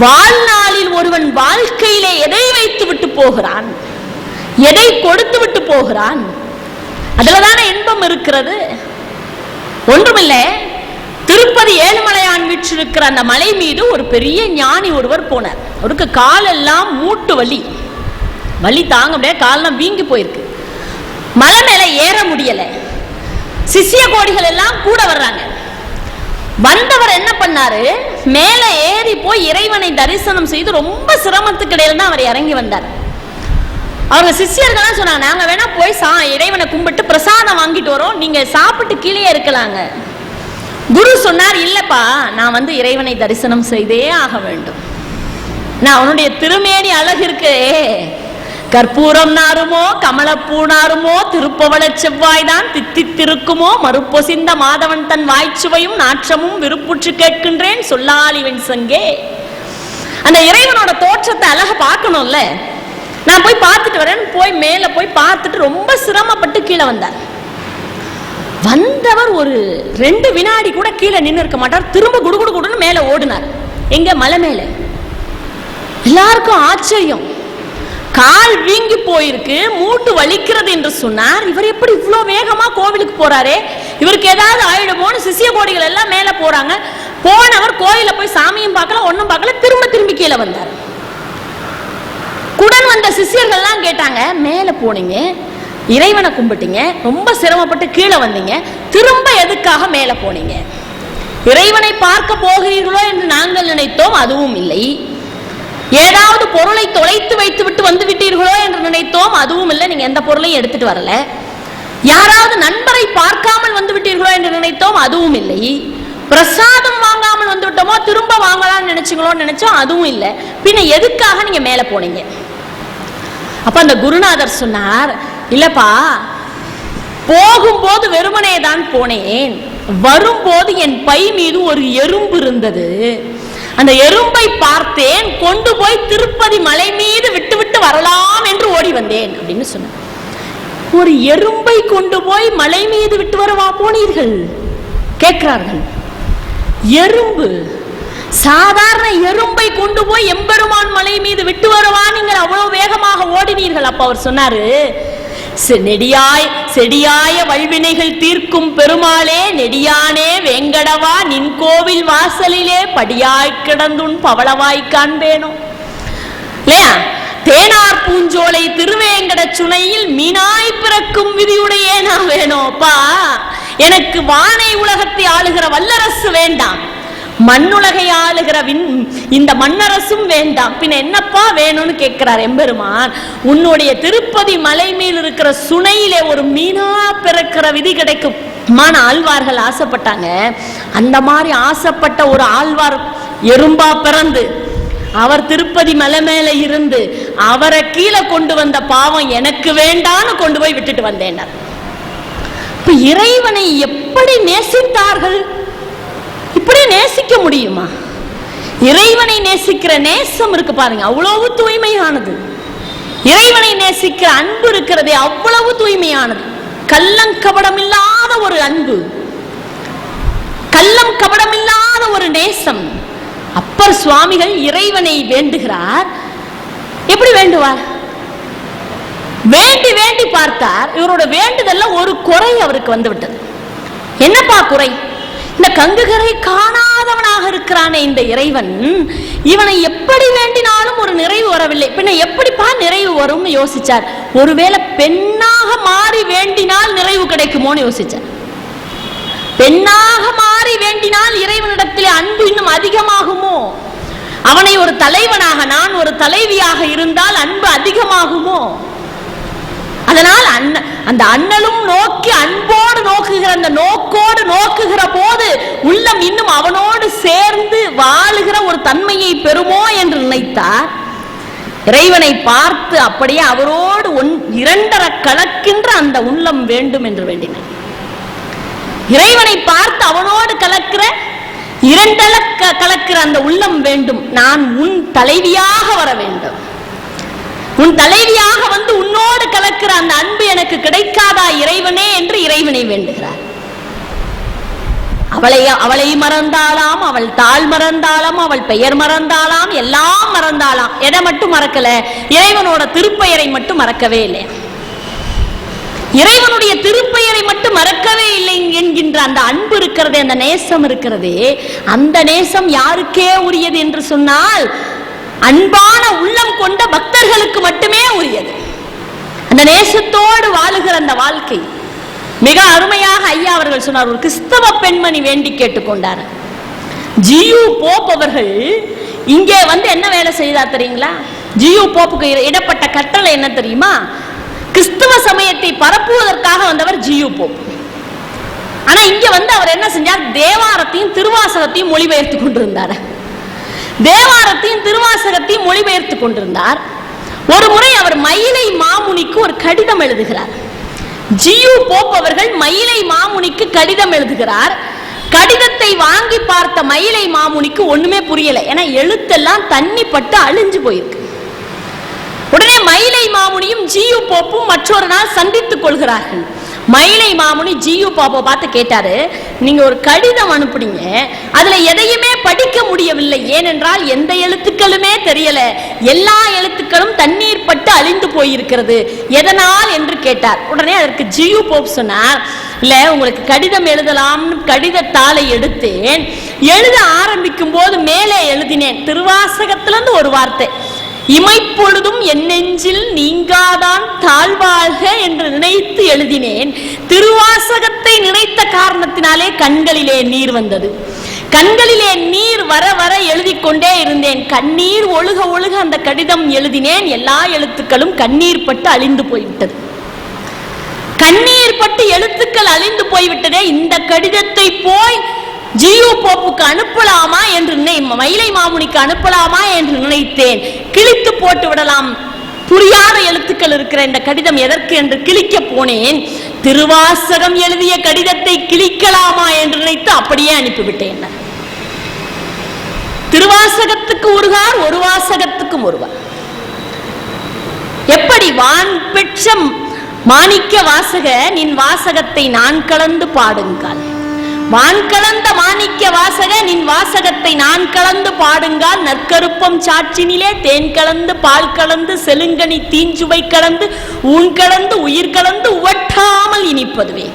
வாழ்நாளில் ஒருவன் வாழ்க்கையிலே எதை வைத்து விட்டு போகிறான், எதை கொடுத்து விட்டு போகிறான், அதுலதானே இன்பம் இருக்கிறது. ஒன்றுமில்லை, திருப்பதி ஏழுமலையான் வீற்றிருக்கிற அந்த மலை மீது ஒரு பெரிய ஞானி ஒருவர் போனார். அவருக்கு காலெல்லாம் மூட்டு வலி, வலி தாங்க முடியாது, காலெல்லாம் வீங்கி போயிருக்கு. மலை மேல ஏற முடியல. சிஷ்ய கோடிகள் எல்லாம் கூட வர்றாங்க. வந்தவர் என்ன பண்ணாரு, மேல ஏறி போய் இறைவனை தரிசனம் செய்து ரொம்ப சிரமத்துக்கு இடையில தான் அவர் இறங்கி வந்தார். அவங்க சிஷ்யர்கள் சொன்னாங்க, நாங்க வேணா போய் இறைவனை கும்பிட்டு பிரசாதம் வாங்கிட்டு வரோம், நீங்க சாப்பிட்டு கீழே இருக்கலாங்க. குரு சொன்னார், இல்லப்பா, நான் இறைவனை தரிசனம் செய்தே ஆக வேண்டும். நான் அவனுடைய திருமேனி அழகு இருக்கு, கற்பூரம் நாருமோ கமலப்பூ நாருமோ திருப்பவள செவ்வாய்தான் தித்தித்திருக்குமோ மறுப்பொசிந்த மாதவன் தன் வாய்ச்சுவையும் நாற்றமும் விருப்புற்று கேட்கின்றேன் சொல்லாலிவன் சங்கே. அந்த இறைவனோட தோற்றத்தை அழக பார்க்கணும்ல. நான் போய் பார்த்துட்டு வரேன், போய் மேல போய் பார்த்துட்டு ரொம்ப சிரமப்பட்டு கீழே வந்தார். வந்தவர் ஒரு 2 வினாடி கூட கீழே நின்று இருக்க மாட்டார். திரும்ப குடுகுடு குடுன்னு மேல ஓடினார். எங்க மலை மேல. எல்லாருக்கும் ஆச்சரியம். கால் வீங்கி போயிருக்கு, மூட்டு வலிக்கிறது என்று சொன்னார். இவர் எப்படி இவ்வளவு வேகமா கோவிலுக்கு போறாரே, இவருக்கு ஏதாவது ஆயிடுமோன்னு சிஷ்ய கோடிகள் எல்லாம் மேல போறாங்க. போனவர் கோயில போய் சாமியும் பார்க்கல, ஒன்னும் பார்க்கல, திரும்பி கீழே வந்தார். குடன் வந்த சிஷ்யர்கள்லாம் கேட்டாங்க, மேல போனீங்க, இறைவனை கும்பிட்டீங்க, ரொம்ப சிரமப்பட்டு கீழே வந்தீங்க, திரும்ப எதுக்காக மேல போனீங்க? இறைவனை பார்க்க போகிறீர்களோ என்று நாங்கள் நினைத்தோம், அதுவும் இல்லை. ஏதாவது பொருளை தொலைத்து வைத்து விட்டு வந்து விட்டீர்களோ என்று நினைத்தோம், அதுவும் இல்லை, நீங்க எந்த பொருளையும் எடுத்துட்டு வரல. யாராவது நண்பரை பார்க்காமல் வந்து விட்டீர்களோ என்று நினைத்தோம், அதுவும் இல்லை. பிரசாதம் வாங்காமல் வந்து விட்டோமோ, திரும்ப வாங்கலாம்னு நினைச்சீங்களோன்னு நினைச்சோம், அதுவும் இல்லை. பின்ன எதுக்காக நீங்க மேல போனீங்க? அப்ப அந்த குருநாதர் சொன்னார், இல்லப்பா, போகும்போது வெறுமனே தான் போனேன், வரும்போது என் பை மீது ஒரு எறும்பு இருந்தது, அந்த எறும்பை பார்த்தேன், கொண்டு போய் திருப்பதி மலை மீது விட்டு விட்டு வரலாம் என்று ஓடி வந்தேன் அப்படின்னு சொன்ன. ஒரு எறும்பை கொண்டு போய் மலை மீது விட்டு வரவா போனீர்கள் கேட்கிறார்கள். எறும்பு, சாதாரண எறும்பை கொண்டு போய் எம்பெருமான் மலை மீது விட்டு வரவா நீங்கள் அவ்வளவு வேகமாக ஓடினீர்கள்? அப்ப அவர் சொன்னாரு, செடியாய வல்வினைகள் தீர்க்கும் பெருமாளே, நெடியானே வேங்கடவா, நின் கோவில் வாசலிலே படியாய் கிடந்துன் பவளவாய் காண்பேனோ. இல்லையா? தேனார் பூஞ்சோலை திருவேங்கட சுனையில் மீனாய் பிறக்கும் விதியுடைய நான் வேணோப்பா. எனக்கு வானை உலகத்தை ஆளுகிற வல்லரசு வேண்டாம், மண்ணுலகை ஆளுகிற இந்த மண்ணரசும் வேண்டாம், பின்ன என்னப்பா வேணும்னு கேட்கிறார் எம்பெருமான். உன்னுடைய திருப்பதி மலை மேல் இருக்கிற சுனையிலே ஒரு மீனா பிறக்கிற விதி கிடைக்கும். ஆழ்வார்கள் ஆசைப்பட்டாங்க. அந்த மாதிரி ஆசைப்பட்ட ஒரு ஆழ்வார் எறும்பா பிறந்து அவர் திருப்பதி மலை மேல இருந்து அவரை கீழே கொண்டு வந்த பாவம் எனக்கு வேண்டான்னு கொண்டு போய் விட்டுட்டு வந்தேன். இப்ப இறைவனை எப்படி நேசித்தார்கள்? இப்படி நேசிக்க முடியுமா? இறைவனை நேசிக்கிற நேசம் இருக்கு பாருங்க, அவ்வளவு தூய்மையானது. இறைவனை நேசிக்கிற அன்பு இருக்கிறதே அவ்வளவு தூய்மையானது. கள்ளம் கபடம் இல்லாத ஒரு அன்பு, கள்ளம் கபடம் இல்லாத ஒரு நேசம். அப்பர் சுவாமிகள் இறைவனை வேண்டுகிறார். எப்படி வேண்டுவார்? வேண்டி வேண்டி பார்த்தார். இவரோட வேண்டுதல்ல ஒரு குறை அவருக்கு வந்து விட்டது. என்னப்பா குறை? இந்த கங்குகரை காணாதவனாக இருக்கிறானே இந்த இறைவன், இவனை எப்படி வேண்டினாலும் ஒரு நிறைவு வரவில்லை. பின்ன எப்படிப்பா நிறைவு வரும்னு யோசிச்சார். ஒருவேளை பெண்ணாக மாறி வேண்டினால் நிறைவு கிடைக்குமோன்னு யோசிச்சார். பெண்ணாக மாறி வேண்டினால் இறைவனிடத்திலே அன்பு இன்னும் அதிகமாகுமோ? அவனை ஒரு தலைவனாக, நான் ஒரு தலைவியாக இருந்தால் அன்பு அதிகமாகுமோ? அதனால் அந்த அண்ணலும் நோக்கி அன்போடு நோக்குகிற அந்த நோக்கோடு நோக்குகிற போது உள்ளம் இன்னும் அவனோடு சேர்ந்து வாழுகிற ஒரு தன்மையை பெறுமோ என்று நினைத்தார். இறைவனை பார்த்து அப்படியே அவரோடு இரண்டரை கலக்கின்ற அந்த உள்ளம் வேண்டும் என்று வேண்டினார். இறைவனை பார்த்து அவனோடு கலக்கிற இரண்டல கலக்கிற அந்த உள்ளம் வேண்டும். நான் உன் தலைவியாக வர வேண்டும், உன் தலைவியாக வந்து உன்னோடு கலக்கிற அந்த அன்பு எனக்கு கிடைக்காதா இறைவனே என்று இறைவனை வேண்டுகிறார். அவளை மறந்தாலாம், அவள் தாள் மறந்தாலாம், அவள் பெயர் மறந்தாலாம், எல்லாம் மறந்தாலாம். எதை மட்டும் மறக்கல? இறைவனோட திருப்பெயரை மட்டும் மறக்கவே இல்லை. இறைவனுடைய திருப்பெயரை மட்டும் மறக்கவே இல்லை என்கின்ற அந்த அன்பு இருக்கிறதே, அந்த நேசம் இருக்கிறதே, அந்த நேசம் யாருக்கே உரியது என்று சொன்னால் அன்பான உள்ளம் கொண்ட பக்தர்களுக்கு மட்டுமே உரியது. அந்த நேசத்தோடு வாழுகிற அந்த வாழ்க்கை மிக அருமையாக ஐயா அவர்கள் சொன்னார். ஒரு கிறிஸ்தவ பெண்மணி வேண்டி கேட்டுக்கொண்டார். ஜியு போப் அவர்கள் இங்கே வந்து என்ன வேலை செய்தார் தெரியுங்களா? ஜியு போப்புக்கு இடப்பட்ட கட்டளை என்ன தெரியுமா? கிறிஸ்தவ சமயத்தை பரப்புவதற்காக வந்தவர் ஜியு போப். ஆனா இங்க வந்து அவர் என்ன செஞ்சார்? தேவாரத்தையும் திருவாசகத்தையும் மொழிபெயர்த்து கொண்டிருந்தார். தேவாரத்தையும் திருவாசகத்தையும் மொழிபெயர்த்து கொண்டிருந்தார். ஒரு முறை அவர் மயிலை மாமுனிக்கு ஒரு கடிதம் எழுதுகிறார். ஜியு போப் அவர்கள் மயிலை மாமுனிக்கு கடிதம் எழுதுகிறார். கடிதத்தை வாங்கி பார்த்த மயிலை மாமுனிக்கு ஒண்ணுமே புரியல. ஏன்னா எழுத்தெல்லாம் தண்ணி பட்டு அழிஞ்சு போயிருக்கு. உடனே மயிலை மாமுனியும் ஜியு போப்பும் மற்றொரு நாள் சந்தித்துக் கொள்கிறார்கள். மயிலை மாமுனி ஜியு போப்பை பார்த்து கேட்டாரு, நீங்க ஒரு கடிதம் அனுப்புனீங்க, அதுல எதையுமே படிக்க முடியவில்லை, ஏனென்றால் எந்த எழுத்துக்களுமே தெரியல, எல்லா எழுத்துக்களும் தண்ணீர் பட்டு அழிந்து போயிருக்கிறது, எதனால் என்று கேட்டார். உடனே அதற்கு ஜியு போப் சொன்னார், இல்ல உங்களுக்கு கடிதம் எழுதலாம்னு கடிதத்தாளை எடுத்தேன், எழுத ஆரம்பிக்கும் போது மேலே எழுதினேன் திருவாசகத்திலிருந்து ஒரு வார்த்தை, இமைப்பொழுதும் என் நெஞ்சில் நீங்காதான் தாழ்வாழ்க என்று நினைத்து எழுதினேன். திருவாசகத்தை நினைத்த காரணத்தினாலே கண்களிலே நீர் வந்தது. கண்களிலே நீர் வர வர எழுதி கொண்டே இருந்தேன். கண்ணீர் ஒழுக ஒழுக அந்த கடிதம் எழுதினேன். எல்லா எழுத்துக்களும் கண்ணீர் பட்டு அழிந்து போய்விட்டது. கண்ணீர் பட்டு எழுத்துக்கள் அழிந்து போய்விட்டதே, இந்த கடிதத்தை போய் ஜியு போப்புக்கு அனுப்பலாமா என்று மயிலை மாமுனிக்கு அனுப்பலாமா என்று நினைத்தேன். கிழித்து போட்டு விடலாம், புரியாத எழுத்துக்கள் இருக்கிற இந்த கடிதம் எதற்கு என்று கிழிக்க போனேன். திருவாசகம் எழுதிய கடிதத்தை கிழிக்கலாமா என்று நினைத்து அப்படியே அனுப்பிவிட்டேன். திருவாசகத்துக்கு ஒருகார், ஒரு வாசகத்துக்கும் ஒருவர். எப்படி வான் பெற்ற மாணிக்க வாசக நின் வாசகத்தை நான் கலந்து பாடுங்கள், வான் கலந்த மாணிக்க வாசக நின் வாசகத்தை நான் கலந்து பாடுங்கால், நற்கருப்பம் சாற்றினிலே தேன் கலந்து பால் கலந்து செலுங்கனி தீஞ்சுவை கலந்து ஊன் கலந்து உயிர் கலந்து உவட்டாமல் இனிப்பதுவே.